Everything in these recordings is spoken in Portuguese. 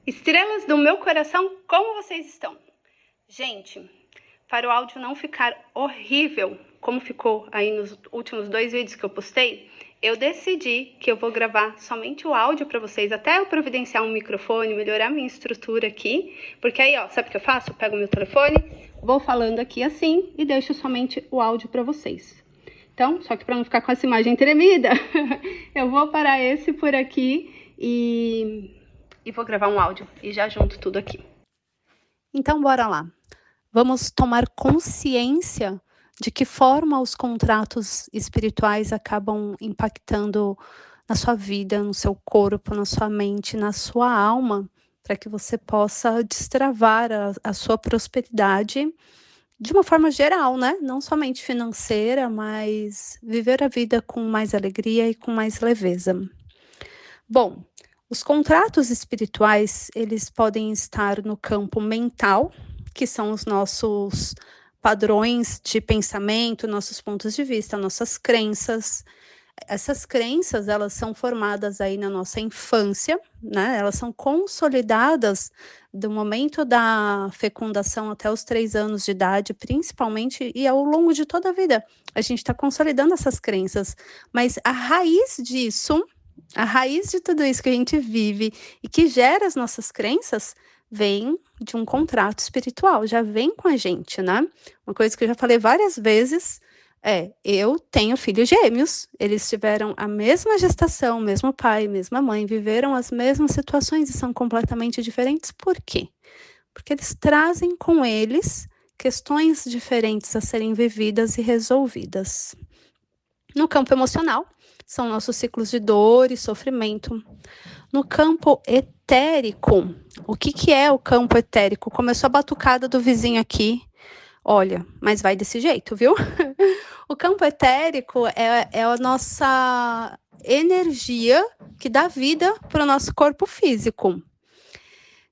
Estrelas do meu coração, como vocês estão? Gente, para o áudio não ficar horrível, como ficou aí nos últimos 2 vídeos que eu postei, eu decidi que eu vou gravar somente o áudio para vocês, até eu providenciar um microfone, melhorar minha estrutura aqui, porque aí, ó, sabe o que eu faço? Eu pego o meu telefone, vou falando aqui assim e deixo somente o áudio para vocês. Então, só que para não ficar com essa imagem tremida, eu vou parar esse por aqui e vou gravar um áudio e já junto tudo aqui. Então, bora lá. Vamos tomar consciência de que forma os contratos espirituais acabam impactando na sua vida, no seu corpo, na sua mente, na sua alma, para que você possa destravar a sua prosperidade de uma forma geral, né? Não somente financeira, mas viver a vida com mais alegria e com mais leveza. Bom, os contratos espirituais, eles podem estar no campo mental, que são os nossos padrões de pensamento, nossos pontos de vista, nossas crenças. Essas crenças, elas são formadas aí na nossa infância, né? Elas são consolidadas do momento da fecundação até os 3 anos de idade, principalmente, e ao longo de toda a vida. A gente está consolidando essas crenças, mas a raiz disso, a raiz de tudo isso que a gente vive e que gera as nossas crenças, vem de um contrato espiritual, já vem com a gente, né? Uma coisa que eu já falei várias vezes eu tenho filhos gêmeos, eles tiveram a mesma gestação, mesmo pai, mesma mãe, viveram as mesmas situações e são completamente diferentes. Por quê? Porque eles trazem com eles questões diferentes a serem vividas e resolvidas. No campo emocional, são nossos ciclos de dor e sofrimento. No campo etérico, o que é o campo etérico? Começou a batucada do vizinho aqui. Olha, mas vai desse jeito, viu? O campo etérico é a nossa energia que dá vida para o nosso corpo físico.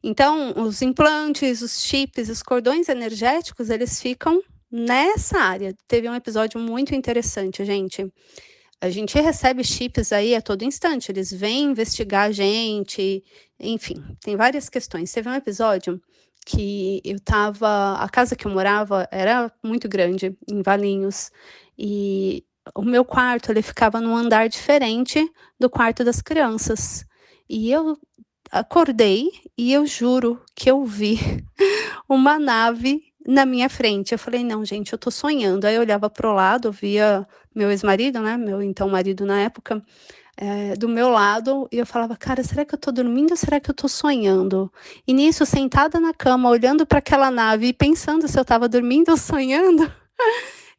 Então, os implantes, os chips, os cordões energéticos, eles ficam nessa área. Teve um episódio muito interessante, gente. A gente recebe chips aí a todo instante, eles vêm investigar a gente, enfim, tem várias questões. Teve um episódio que a casa que eu morava era muito grande, em Valinhos, e o meu quarto, ele ficava num andar diferente do quarto das crianças. E eu acordei e eu juro que eu vi uma nave na minha frente. Eu falei, não, gente, eu tô sonhando. Aí eu olhava pro lado, via meu ex-marido, né, meu então marido na época, do meu lado, e eu falava, cara, será que eu tô dormindo ou será que eu tô sonhando? E nisso, sentada na cama, olhando para aquela nave e pensando se eu tava dormindo ou sonhando,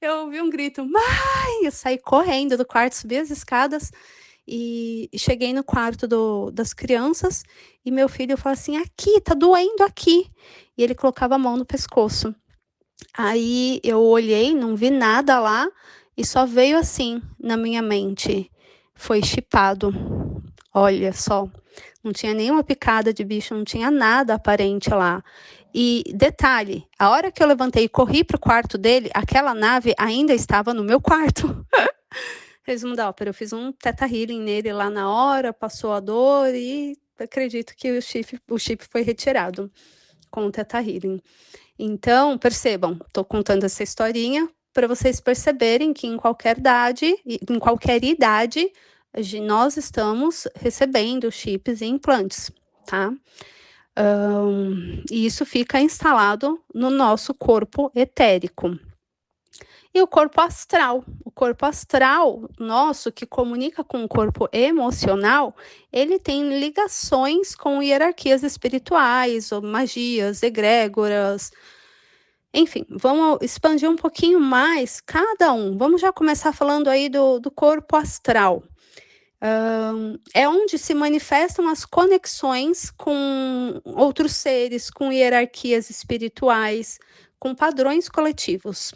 eu ouvi um grito, mãe! Eu saí correndo do quarto, subi as escadas e cheguei no quarto das crianças e meu filho falou assim, aqui, tá doendo aqui. E ele colocava a mão no pescoço. Aí eu olhei, não vi nada lá e só veio assim na minha mente. Foi chipado. Olha só, não tinha nenhuma picada de bicho, não tinha nada aparente lá. E detalhe, a hora que eu levantei e corri para o quarto dele, aquela nave ainda estava no meu quarto. Resumo da ópera, eu fiz um teta healing nele lá na hora, passou a dor e acredito que o chip foi retirado com o teta healing. Então, percebam, estou contando essa historinha para vocês perceberem que em qualquer idade, nós estamos recebendo chips e implantes, tá? E isso fica instalado no nosso corpo etérico. E o corpo astral nosso, que comunica com o corpo emocional, ele tem ligações com hierarquias espirituais, ou magias, egrégoras. Enfim, vamos expandir um pouquinho mais cada um. Vamos já começar falando aí do corpo astral. É onde se manifestam as conexões com outros seres, com hierarquias espirituais, com padrões coletivos.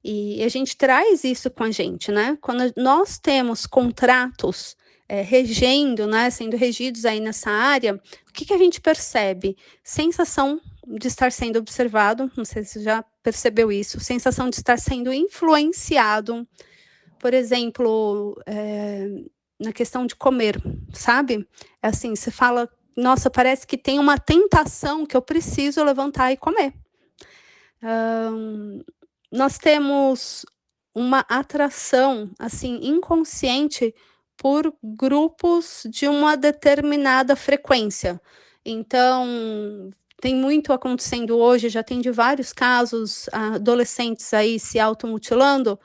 E a gente traz isso com a gente, né? Quando nós temos contratos regendo, né, sendo regidos aí nessa área, o que a gente percebe? Sensação de estar sendo observado, não sei se você já percebeu isso, sensação de estar sendo influenciado, por exemplo, na questão de comer, sabe? É assim, você fala nossa, parece que tem uma tentação que eu preciso levantar e comer. Nós temos uma atração, assim, inconsciente por grupos de uma determinada frequência. Então, tem muito acontecendo hoje, já tem de vários casos, adolescentes aí se automutilando,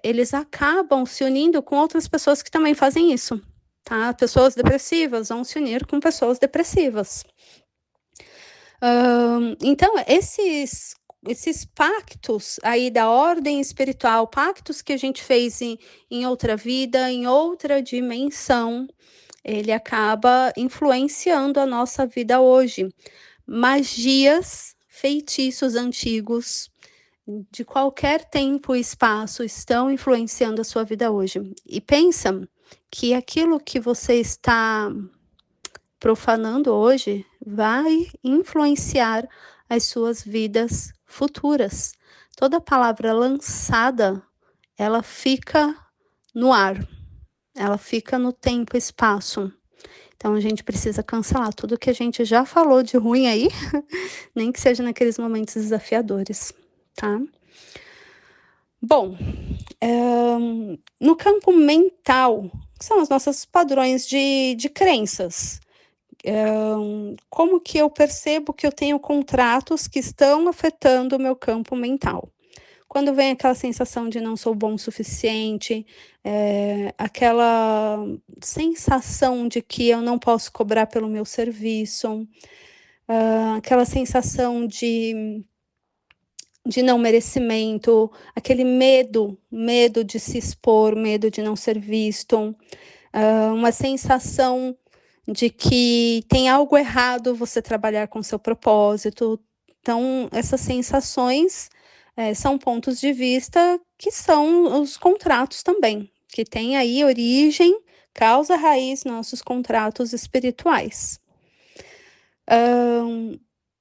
eles acabam se unindo com outras pessoas que também fazem isso, tá? Pessoas depressivas vão se unir com pessoas depressivas. Então, esses pactos aí da ordem espiritual, pactos que a gente fez em outra vida, em outra dimensão, ele acaba influenciando a nossa vida hoje. Magias, feitiços antigos, de qualquer tempo e espaço, estão influenciando a sua vida hoje. E pensa que aquilo que você está profanando hoje vai influenciar as suas vidas futuras. Toda palavra lançada, ela fica no ar, ela fica no tempo e espaço. Então a gente precisa cancelar tudo que a gente já falou de ruim aí, nem que seja naqueles momentos desafiadores, tá? Bom, no campo mental, que são os nossos padrões de crenças. Como que eu percebo que eu tenho contratos que estão afetando o meu campo mental? Quando vem aquela sensação de não sou bom o suficiente, aquela sensação de que eu não posso cobrar pelo meu serviço, aquela sensação de não merecimento, aquele medo de se expor, medo de não ser visto, uma sensação de que tem algo errado você trabalhar com seu propósito. Então, essas sensações são pontos de vista que são os contratos também, que tem aí origem, causa raiz nossos contratos espirituais.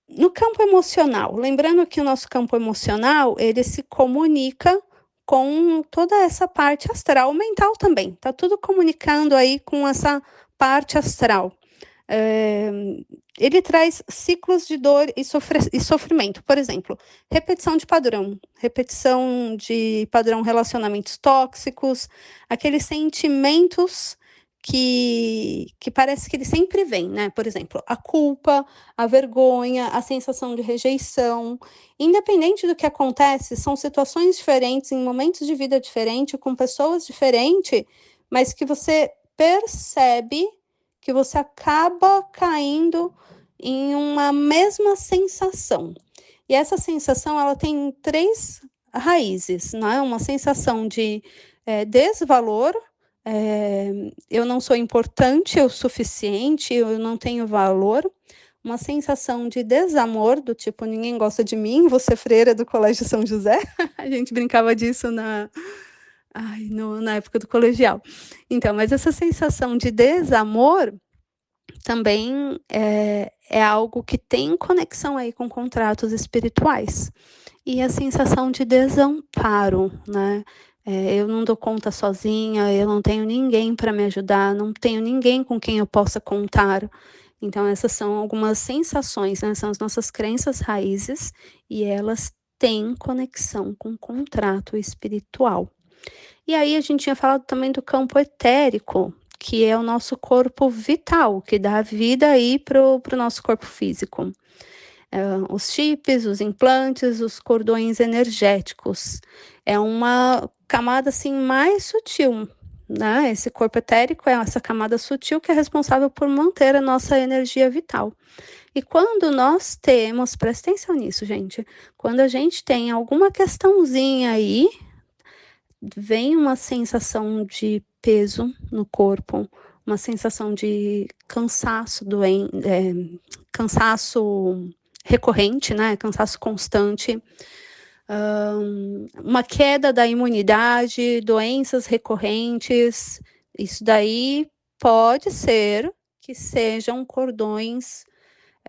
No campo emocional, lembrando que o nosso campo emocional, ele se comunica com toda essa parte astral, mental também, tá tudo comunicando aí com essa parte astral. Ele traz ciclos de dor e sofrimento, por exemplo, repetição de padrão relacionamentos tóxicos, aqueles sentimentos que parece que ele sempre vem, né? Por exemplo, a culpa, a vergonha, a sensação de rejeição. Independente do que acontece, são situações diferentes, em momentos de vida diferentes, com pessoas diferentes, mas que você percebe que você acaba caindo em uma mesma sensação. E essa sensação, ela tem 3 raízes, não é? Uma sensação de desvalor, eu não sou importante o suficiente, eu não tenho valor, uma sensação de desamor, do tipo, ninguém gosta de mim, vou ser freira do Colégio São José. A gente brincava disso na época do colegial. Então, mas essa sensação de desamor também é algo que tem conexão aí com contratos espirituais. E a sensação de desamparo, né? Eu não dou conta sozinha, eu não tenho ninguém para me ajudar, não tenho ninguém com quem eu possa contar. Então, essas são algumas sensações, né? São as nossas crenças raízes e elas têm conexão com o contrato espiritual. E aí a gente tinha falado também do campo etérico, que é o nosso corpo vital, que dá vida aí para o nosso corpo físico. Os chips, os implantes, os cordões energéticos. É uma camada assim mais sutil, né? Esse corpo etérico é essa camada sutil que é responsável por manter a nossa energia vital. E quando nós temos, presta atenção nisso, gente, quando a gente tem alguma questãozinha aí, vem uma sensação de peso no corpo, uma sensação de cansaço cansaço recorrente, né? Cansaço constante, uma queda da imunidade, doenças recorrentes. Isso daí pode ser que sejam cordões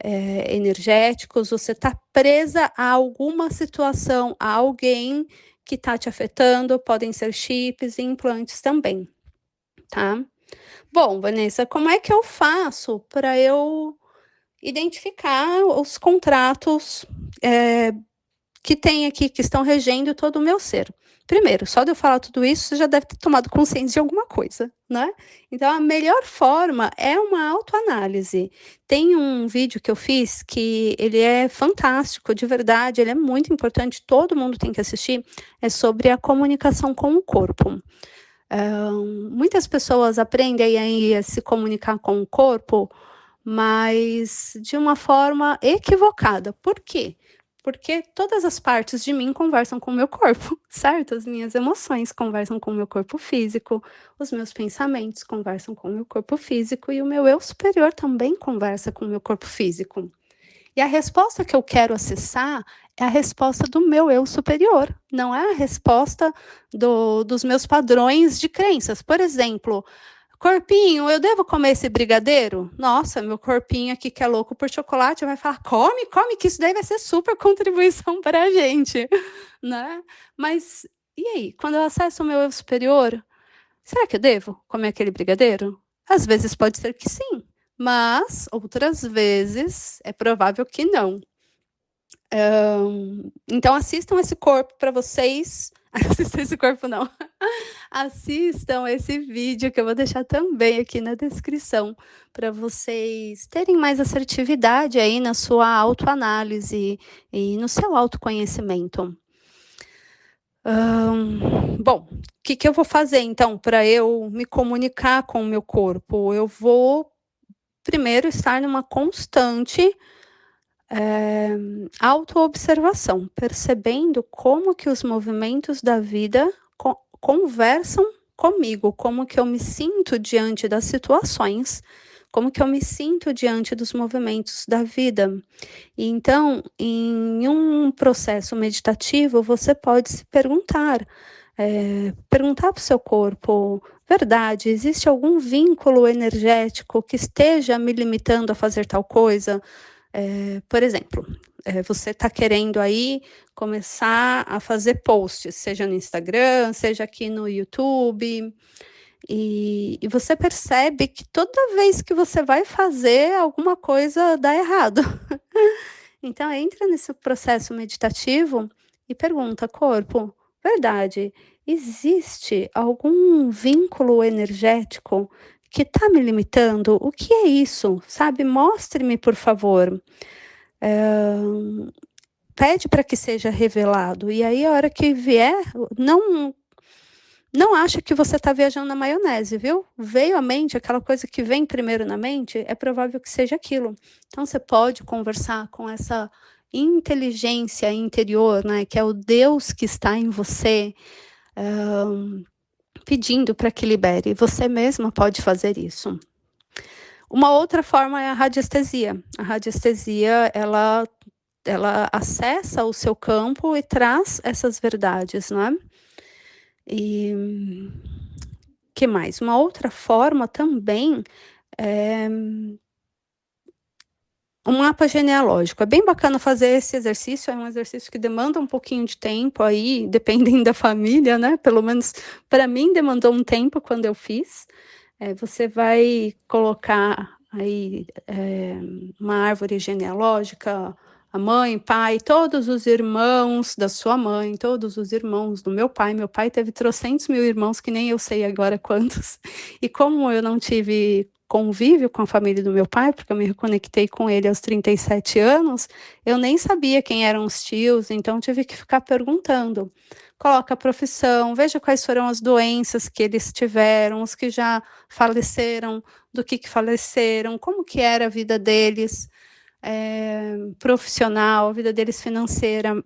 energéticos. Você está presa a alguma situação, a alguém que está te afetando. Podem ser chips e implantes também, tá? Bom, Vanessa, como é que eu faço para eu identificar os contratos que tem aqui, que estão regendo todo o meu ser? Primeiro, só de eu falar tudo isso, você já deve ter tomado consciência de alguma coisa, né? Então, a melhor forma é uma autoanálise. Tem um vídeo que eu fiz que ele é fantástico, de verdade, ele é muito importante, todo mundo tem que assistir, é sobre a comunicação com o corpo. Muitas pessoas aprendem aí a se comunicar com o corpo, mas de uma forma equivocada. Por quê? Porque todas as partes de mim conversam com o meu corpo, certo? As minhas emoções conversam com o meu corpo físico, os meus pensamentos conversam com o meu corpo físico e o meu eu superior também conversa com o meu corpo físico. E a resposta que eu quero acessar é a resposta do meu eu superior, não é a resposta dos meus padrões de crenças. Por exemplo, corpinho, eu devo comer esse brigadeiro? Nossa, meu corpinho aqui que é louco por chocolate vai falar, come, come, que isso daí vai ser super contribuição para a gente, né? Mas e aí, quando eu acesso o meu eu superior, será que eu devo comer aquele brigadeiro? Às vezes pode ser que sim, mas outras vezes é provável que não. Então assistam esse corpo para vocês. Assistam esse corpo não. Assistam esse vídeo que eu vou deixar também aqui na descrição para vocês terem mais assertividade aí na sua autoanálise e no seu autoconhecimento. Bom, o que eu vou fazer então para eu me comunicar com o meu corpo? Eu vou primeiro estar numa constante autoobservação, percebendo como que os movimentos da vida conversam comigo, como que eu me sinto diante das situações, como que eu me sinto diante dos movimentos da vida. E então, em um processo meditativo, você pode se perguntar, perguntar para o seu corpo, verdade, existe algum vínculo energético que esteja me limitando a fazer tal coisa? Por exemplo, você está querendo aí começar a fazer posts, seja no Instagram, seja aqui no YouTube, e você percebe que toda vez que você vai fazer, alguma coisa dá errado. Então, entra nesse processo meditativo e pergunta, corpo, verdade, existe algum vínculo energético que está me limitando? O que é isso? Sabe, mostre-me, por favor. Pede para que seja revelado. E aí, a hora que vier, não acha que você está viajando na maionese, viu? Veio à mente, aquela coisa que vem primeiro na mente, é provável que seja aquilo. Então, você pode conversar com essa inteligência interior, né, que é o Deus que está em você, pedindo para que libere. Você mesma pode fazer isso. Uma outra forma é a radiestesia. A radiestesia, ela acessa o seu campo e traz essas verdades, não é? E que mais? Uma outra forma também é um mapa genealógico. É bem bacana fazer esse exercício, é um exercício que demanda um pouquinho de tempo aí, dependendo da família, né? Pelo menos para mim demandou um tempo quando eu fiz. Você vai colocar aí uma árvore genealógica, a mãe, pai, todos os irmãos da sua mãe, todos os irmãos do meu pai. Meu pai teve trocentos mil irmãos, que nem eu sei agora quantos. E como eu não tive convívio com a família do meu pai, porque eu me reconectei com ele aos 37 anos, eu nem sabia quem eram os tios, então tive que ficar perguntando. Coloca a profissão, veja quais foram as doenças que eles tiveram, os que já faleceram, do que faleceram, como que era a vida deles, profissional, a vida deles financeira,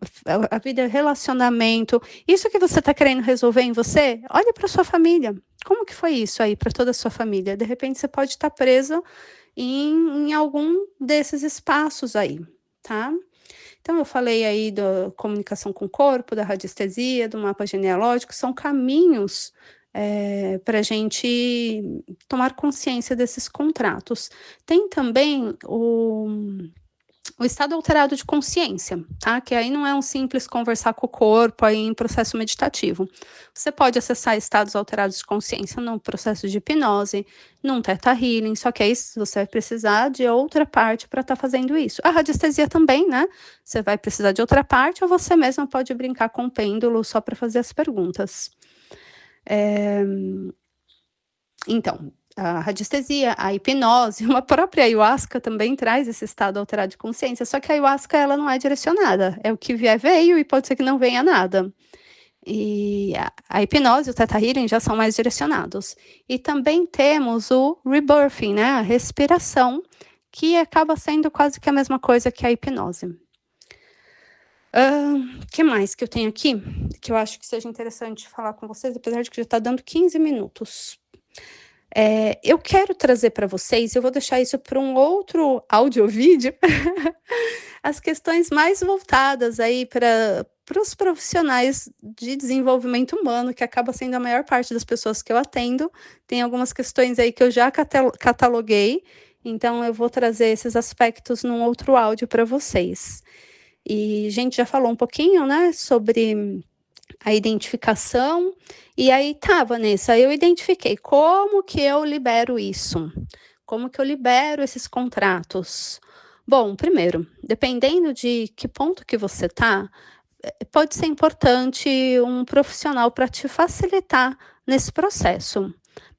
a vida relacionamento. Isso que você está querendo resolver em você, olhe para sua família. Como que foi isso aí para toda a sua família? De repente você pode estar preso em algum desses espaços aí, tá? Então, eu falei aí da comunicação com o corpo, da radiestesia, do mapa genealógico, são caminhos para a gente tomar consciência desses contratos. Tem também o estado alterado de consciência, tá? Que aí não é um simples conversar com o corpo aí em processo meditativo. Você pode acessar estados alterados de consciência no processo de hipnose, num Theta Healing, só que aí você vai precisar de outra parte para estar fazendo isso. A radiestesia também, né? Você vai precisar de outra parte ou você mesma pode brincar com o pêndulo só para fazer as perguntas. Então, a radiestesia, a hipnose, uma própria ayahuasca também traz esse estado alterado de consciência, só que a ayahuasca ela não é direcionada, é o que vier veio e pode ser que não venha nada. E a hipnose e o Theta Healing já são mais direcionados. E também temos o rebirthing, né, a respiração, que acaba sendo quase que a mesma coisa que a hipnose. Que mais que eu tenho aqui, que eu acho que seja interessante falar com vocês, apesar de que já está dando 15 minutos. Eu quero trazer para vocês, eu vou deixar isso para um outro áudio ou vídeo, as questões mais voltadas aí para os profissionais de desenvolvimento humano, que acaba sendo a maior parte das pessoas que eu atendo. Tem algumas questões aí que eu já cataloguei, então eu vou trazer esses aspectos num outro áudio para vocês. E a gente já falou um pouquinho, né, sobre a identificação, e aí tá, Vanessa, eu identifiquei como que eu libero isso, como que eu libero esses contratos. Bom, primeiro, dependendo de que ponto que você tá, pode ser importante um profissional para te facilitar nesse processo.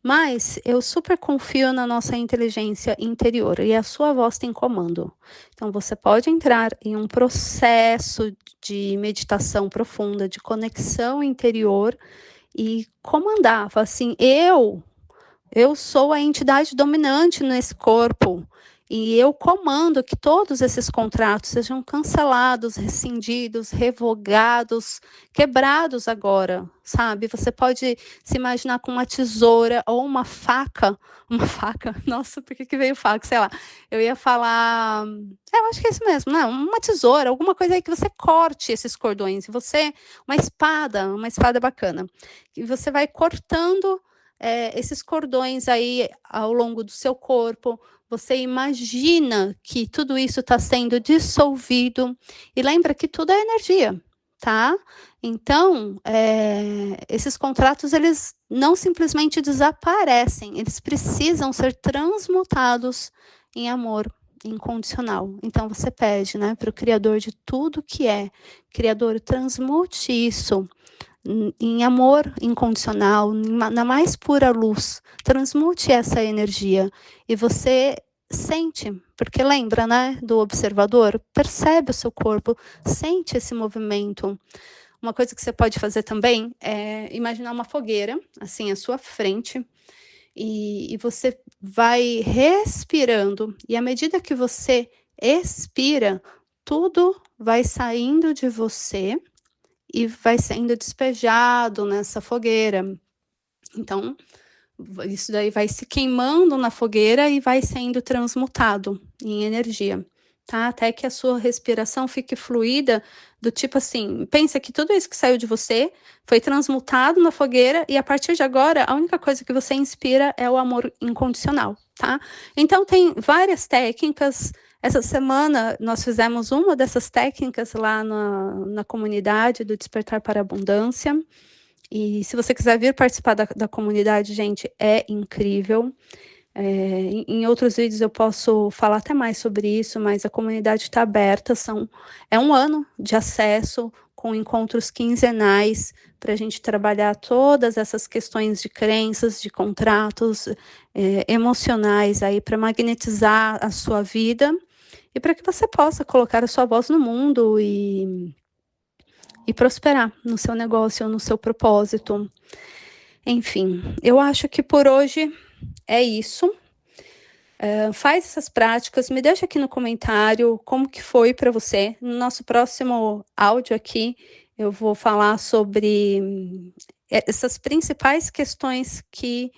Mas eu super confio na nossa inteligência interior e a sua voz tem comando. Então você pode entrar em um processo de meditação profunda, de conexão interior e comandar, falar assim, eu sou a entidade dominante nesse corpo e eu comando que todos esses contratos sejam cancelados, rescindidos, revogados, quebrados agora, sabe? Você pode se imaginar com uma tesoura ou uma faca, nossa, por que veio faca? Sei lá, eu ia falar, eu acho que é isso mesmo, não, uma tesoura, alguma coisa aí que você corte esses cordões, e você, uma espada bacana, e você vai cortando esses cordões aí ao longo do seu corpo, você imagina que tudo isso está sendo dissolvido, e lembra que tudo é energia, tá? Então, esses contratos, eles não simplesmente desaparecem, eles precisam ser transmutados em amor incondicional. Então, você pede, né, para o Criador de tudo que é, Criador, transmute isso em amor incondicional, na mais pura luz, transmute essa energia e você sente, porque lembra, né, do observador, percebe o seu corpo, sente esse movimento. Uma coisa que você pode fazer também é imaginar uma fogueira, assim, à sua frente, e você vai respirando, e à medida que você expira, tudo vai saindo de você, e vai sendo despejado nessa fogueira. Então, isso daí vai se queimando na fogueira e vai sendo transmutado em energia, tá? Até que a sua respiração fique fluida, do tipo assim, pensa que tudo isso que saiu de você foi transmutado na fogueira e a partir de agora, a única coisa que você inspira é o amor incondicional, tá? Então, tem várias técnicas. Essa semana, nós fizemos uma dessas técnicas lá na comunidade do Despertar para a Abundância. E se você quiser vir participar da comunidade, gente, é incrível. Em outros vídeos eu posso falar até mais sobre isso, mas a comunidade está aberta. É um ano de acesso com encontros quinzenais para a gente trabalhar todas essas questões de crenças, de contratos emocionais aí para magnetizar a sua vida. E para que você possa colocar a sua voz no mundo e prosperar no seu negócio, no seu propósito. Enfim, eu acho que por hoje é isso. Faz essas práticas, me deixa aqui no comentário como que foi para você. No nosso próximo áudio aqui, eu vou falar sobre essas principais questões que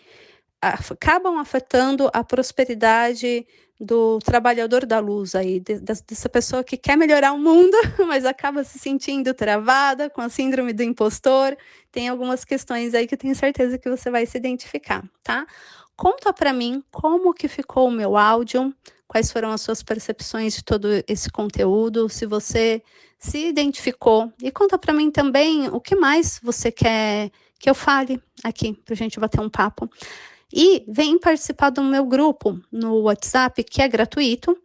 acabam afetando a prosperidade do trabalhador da luz aí, dessa pessoa que quer melhorar o mundo, mas acaba se sentindo travada com a síndrome do impostor. Tem algumas questões aí que eu tenho certeza que você vai se identificar, tá? Conta para mim como que ficou o meu áudio, quais foram as suas percepções de todo esse conteúdo, se você se identificou. E conta para mim também o que mais você quer que eu fale aqui, para a gente bater um papo. E vem participar do meu grupo no WhatsApp, que é gratuito,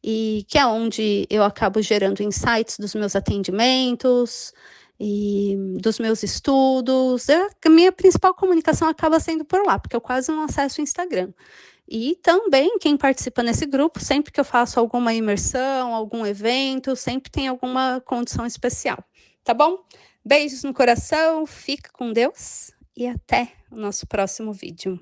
e que é onde eu acabo gerando insights dos meus atendimentos e dos meus estudos. A minha principal comunicação acaba sendo por lá, porque eu quase não acesso o Instagram. E também quem participa nesse grupo, sempre que eu faço alguma imersão, algum evento, sempre tem alguma condição especial. Tá bom? Beijos no coração, fica com Deus e até o nosso próximo vídeo.